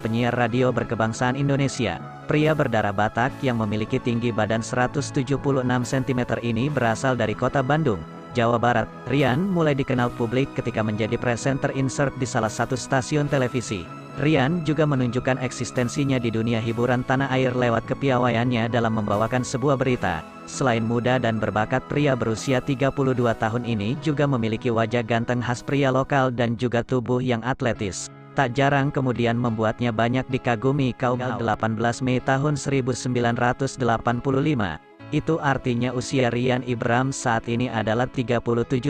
penyiar radio berkebangsaan Indonesia. Pria berdarah Batak yang memiliki tinggi badan 176 cm ini berasal dari kota Bandung, Jawa Barat. Rian mulai dikenal publik ketika menjadi presenter insert di salah satu stasiun televisi. Rian juga menunjukkan eksistensinya di dunia hiburan tanah air lewat kepiawaiannya dalam membawakan sebuah berita. Selain muda dan berbakat, pria berusia 32 tahun ini juga memiliki wajah ganteng khas pria lokal dan juga tubuh yang atletis. Tak jarang kemudian membuatnya banyak dikagumi kaum hawa. 18 Mei tahun 1985. Itu artinya usia Rian Ibram saat ini adalah 37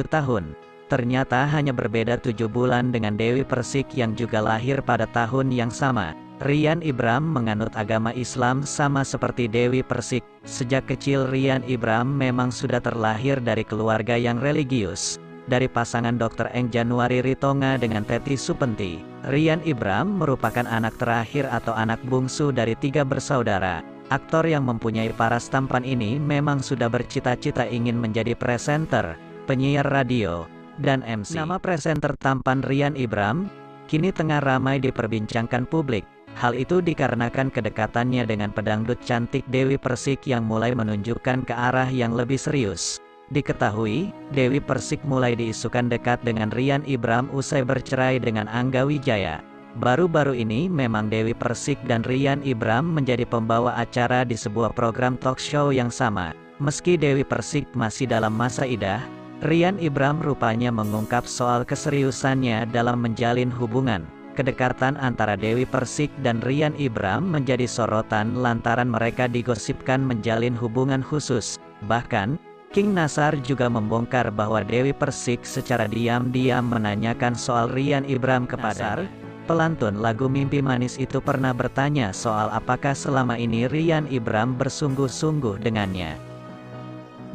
tahun. Ternyata hanya berbeda 7 bulan dengan Dewi Persik yang juga lahir pada tahun yang sama. Rian Ibram menganut agama Islam sama seperti Dewi Persik. Sejak kecil Rian Ibram memang sudah terlahir dari keluarga yang religius. Dari pasangan Dr. Eng Januari Ritonga dengan Teti Supenti, Rian Ibram merupakan anak terakhir atau anak bungsu dari 3 bersaudara. Aktor yang mempunyai paras tampan ini memang sudah bercita-cita ingin menjadi presenter, penyiar radio, dan MC. Nama presenter tampan Rian Ibram kini tengah ramai diperbincangkan publik. Hal itu dikarenakan kedekatannya dengan pedangdut cantik Dewi Persik yang mulai menunjukkan ke arah yang lebih serius. Diketahui, Dewi Persik mulai diisukan dekat dengan Rian Ibram usai bercerai dengan Angga Wijaya. Baru-baru ini memang Dewi Persik dan Rian Ibram menjadi pembawa acara di sebuah program talk show yang sama. Meski Dewi Persik masih dalam masa idah, Rian Ibram rupanya mengungkap soal keseriusannya dalam menjalin hubungan. Kedekatan antara Dewi Persik dan Rian Ibram menjadi sorotan lantaran mereka digosipkan menjalin hubungan khusus. Bahkan, King Nasar juga membongkar bahwa Dewi Persik secara diam-diam menanyakan soal Rian Ibram kepada pelantun lagu Mimpi Manis itu pernah bertanya soal apakah selama ini Rian Ibram bersungguh-sungguh dengannya.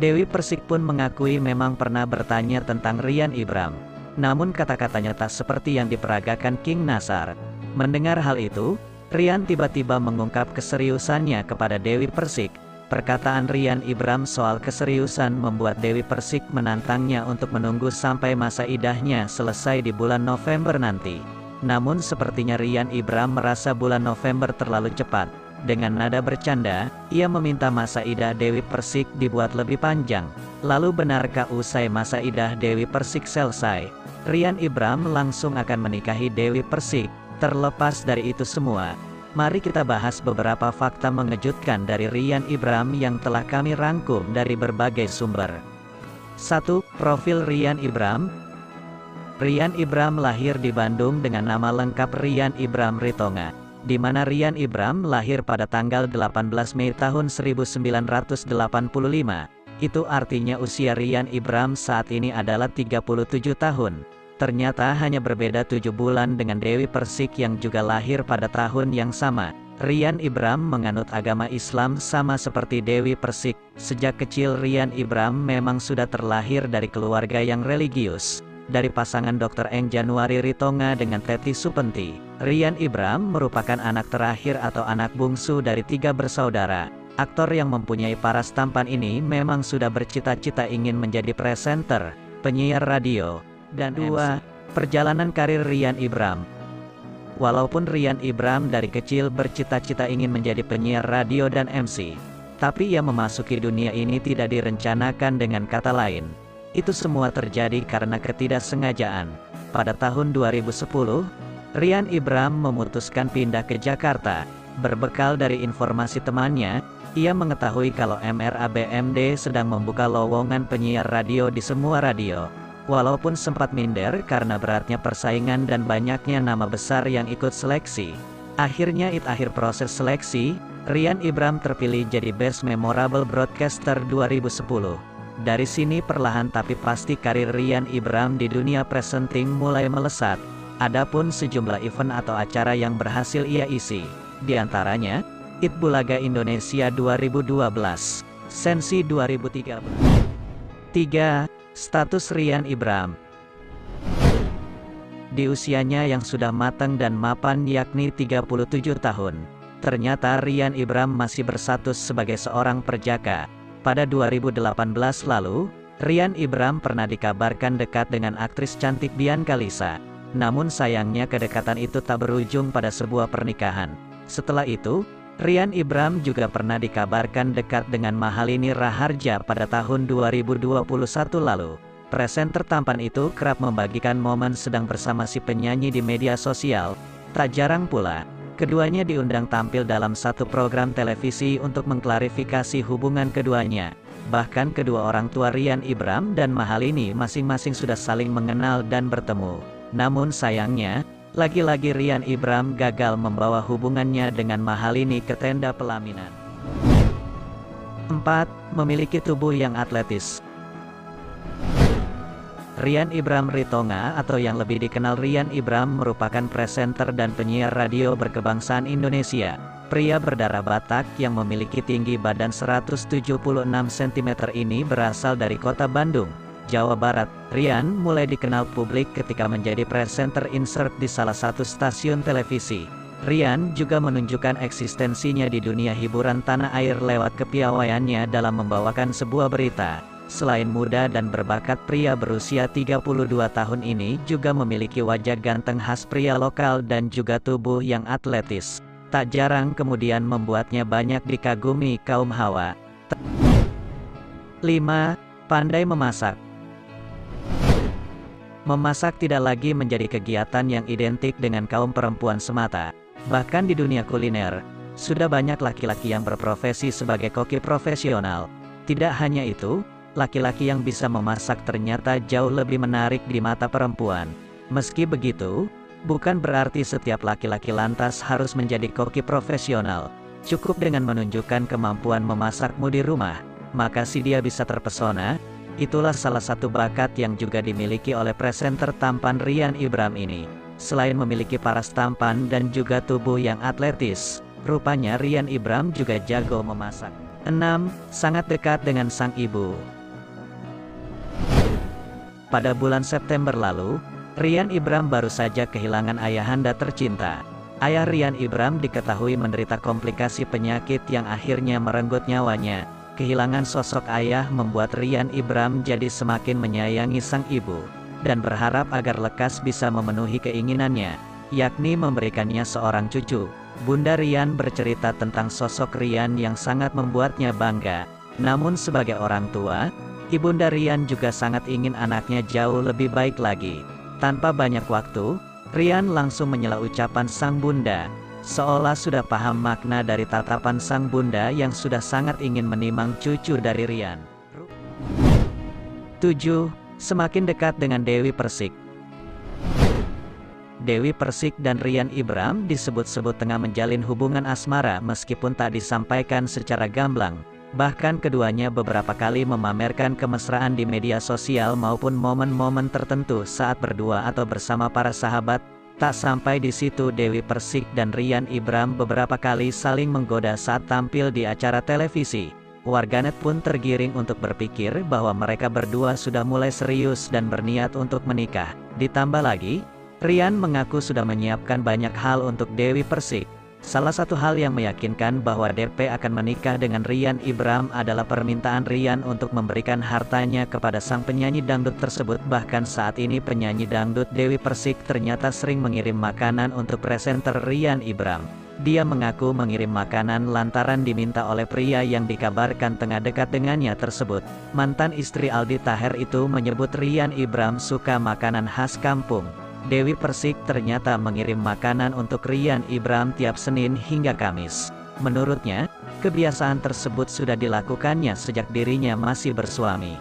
Dewi Persik pun mengakui memang pernah bertanya tentang Rian Ibram. Namun kata-katanya tak seperti yang diperagakan King Nasar. Mendengar hal itu, Rian tiba-tiba mengungkap keseriusannya kepada Dewi Persik. Perkataan Rian Ibram soal keseriusan membuat Dewi Persik menantangnya untuk menunggu sampai masa idahnya selesai di bulan November nanti. Namun sepertinya Rian Ibram merasa bulan November terlalu cepat. Dengan nada bercanda, ia meminta masa idah Dewi Persik dibuat lebih panjang. Lalu benarkah usai masa idah Dewi Persik selesai, Rian Ibram langsung akan menikahi Dewi Persik? Terlepas dari itu semua, mari kita bahas beberapa fakta mengejutkan dari Rian Ibram yang telah kami rangkum dari berbagai sumber. 1. Profil Rian Ibram. Rian Ibram lahir di Bandung dengan nama lengkap Rian Ibram Ritonga, di mana Rian Ibram lahir pada tanggal 18 Mei tahun 1985. Itu artinya usia Rian Ibram saat ini adalah 37 tahun. Ternyata hanya berbeda 7 bulan dengan Dewi Persik yang juga lahir pada tahun yang sama. Rian Ibram menganut agama Islam sama seperti Dewi Persik. Sejak kecil Rian Ibram memang sudah terlahir dari keluarga yang religius. Dari pasangan Dr. Eng Januari Ritonga dengan Teti Supenti, Rian Ibram merupakan anak terakhir atau anak bungsu dari 3 bersaudara. Aktor yang mempunyai paras tampan ini memang sudah bercita-cita ingin menjadi presenter, penyiar radio, dan 2. Perjalanan karir Rian Ibram. Walaupun Rian Ibram dari kecil bercita-cita ingin menjadi penyiar radio dan MC, tapi ia memasuki dunia ini tidak direncanakan. Dengan kata lain, itu semua terjadi karena ketidaksengajaan. Pada tahun 2010, Rian Ibram memutuskan pindah ke Jakarta. Berbekal dari informasi temannya, ia mengetahui kalau MRABMD sedang membuka lowongan penyiar radio di semua radio. Walaupun sempat minder karena beratnya persaingan dan banyaknya nama besar yang ikut seleksi, akhirnya akhir proses seleksi, Rian Ibram terpilih jadi Best Memorable Broadcaster 2010. Dari sini perlahan tapi pasti karir Rian Ibram di dunia presenting mulai melesat. Adapun sejumlah event atau acara yang berhasil ia isi, diantaranya IT Bulaga Indonesia 2012, Sensi 2013. 3. Status Rian Ibram. Di usianya yang sudah matang dan mapan yakni 37 tahun, ternyata Rian Ibram masih berstatus sebagai seorang perjaka. Pada 2018 lalu, Rian Ibram pernah dikabarkan dekat dengan aktris cantik Bianca Lisa. Namun sayangnya kedekatan itu tak berujung pada sebuah pernikahan. Setelah itu, Rian Ibram juga pernah dikabarkan dekat dengan Mahalini Raharja pada tahun 2021 lalu. Presenter tampan itu kerap membagikan momen sedang bersama si penyanyi di media sosial. Tak jarang pula, keduanya diundang tampil dalam satu program televisi untuk mengklarifikasi hubungan keduanya. Bahkan kedua orang tua Rian Ibram dan Mahalini masing-masing sudah saling mengenal dan bertemu. Namun sayangnya, lagi-lagi Rian Ibram gagal membawa hubungannya dengan Mahalini ke tenda pelaminan. 4. Memiliki tubuh yang atletis. Rian Ibram Ritonga atau yang lebih dikenal Rian Ibram merupakan presenter dan penyiar radio berkebangsaan Indonesia. Pria berdarah Batak yang memiliki tinggi badan 176 cm ini berasal dari kota Bandung, Jawa Barat. Rian mulai dikenal publik ketika menjadi presenter insert di salah satu stasiun televisi. Rian juga menunjukkan eksistensinya di dunia hiburan tanah air lewat kepiawaiannya dalam membawakan sebuah berita. Selain muda dan berbakat, pria berusia 32 tahun ini juga memiliki wajah ganteng khas pria lokal dan juga tubuh yang atletis. Tak jarang kemudian membuatnya banyak dikagumi kaum hawa. 5. Pandai memasak. Memasak tidak lagi menjadi kegiatan yang identik dengan kaum perempuan semata. Bahkan di dunia kuliner, sudah banyak laki-laki yang berprofesi sebagai koki profesional. Tidak hanya itu, laki-laki yang bisa memasak ternyata jauh lebih menarik di mata perempuan. Meski begitu, bukan berarti setiap laki-laki lantas harus menjadi koki profesional. Cukup dengan menunjukkan kemampuan memasakmu di rumah, maka si dia bisa terpesona. Itulah salah satu bakat yang juga dimiliki oleh presenter tampan Rian Ibram ini. Selain memiliki paras tampan dan juga tubuh yang atletis, rupanya Rian Ibram juga jago memasak. 6. Sangat dekat dengan sang ibu. Pada bulan September lalu, Rian Ibram baru saja kehilangan ayahanda tercinta. Ayah Rian Ibram diketahui menderita komplikasi penyakit yang akhirnya merenggut nyawanya. Kehilangan sosok ayah membuat Rian Ibram jadi semakin menyayangi sang ibu, dan berharap agar lekas bisa memenuhi keinginannya, yakni memberikannya seorang cucu. Bunda Rian bercerita tentang sosok Rian yang sangat membuatnya bangga. Namun sebagai orang tua, Ibunda Rian juga sangat ingin anaknya jauh lebih baik lagi. Tanpa banyak waktu, Rian langsung menyela ucapan sang bunda, seolah sudah paham makna dari tatapan sang bunda yang sudah sangat ingin menimang cucu dari Rian. 7. Semakin dekat dengan Dewi Persik. Dewi Persik dan Rian Ibram disebut-sebut tengah menjalin hubungan asmara meskipun tak disampaikan secara gamblang. Bahkan keduanya beberapa kali memamerkan kemesraan di media sosial maupun momen-momen tertentu saat berdua atau bersama para sahabat. Tak sampai di situ, Dewi Persik dan Rian Ibram beberapa kali saling menggoda saat tampil di acara televisi. Warganet pun tergiring untuk berpikir bahwa mereka berdua sudah mulai serius dan berniat untuk menikah. Ditambah lagi, Rian mengaku sudah menyiapkan banyak hal untuk Dewi Persik. Salah satu hal yang meyakinkan bahwa DP akan menikah dengan Rian Ibram adalah permintaan Rian untuk memberikan hartanya kepada sang penyanyi dangdut tersebut. Bahkan saat ini penyanyi dangdut Dewi Persik ternyata sering mengirim makanan untuk presenter Rian Ibram. Dia mengaku mengirim makanan lantaran diminta oleh pria yang dikabarkan tengah dekat dengannya tersebut. Mantan istri Aldi Taher itu menyebut Rian Ibram suka makanan khas kampung. Dewi Persik ternyata mengirim makanan untuk Rian Ibram tiap Senin hingga Kamis. Menurutnya, kebiasaan tersebut sudah dilakukannya sejak dirinya masih bersuami.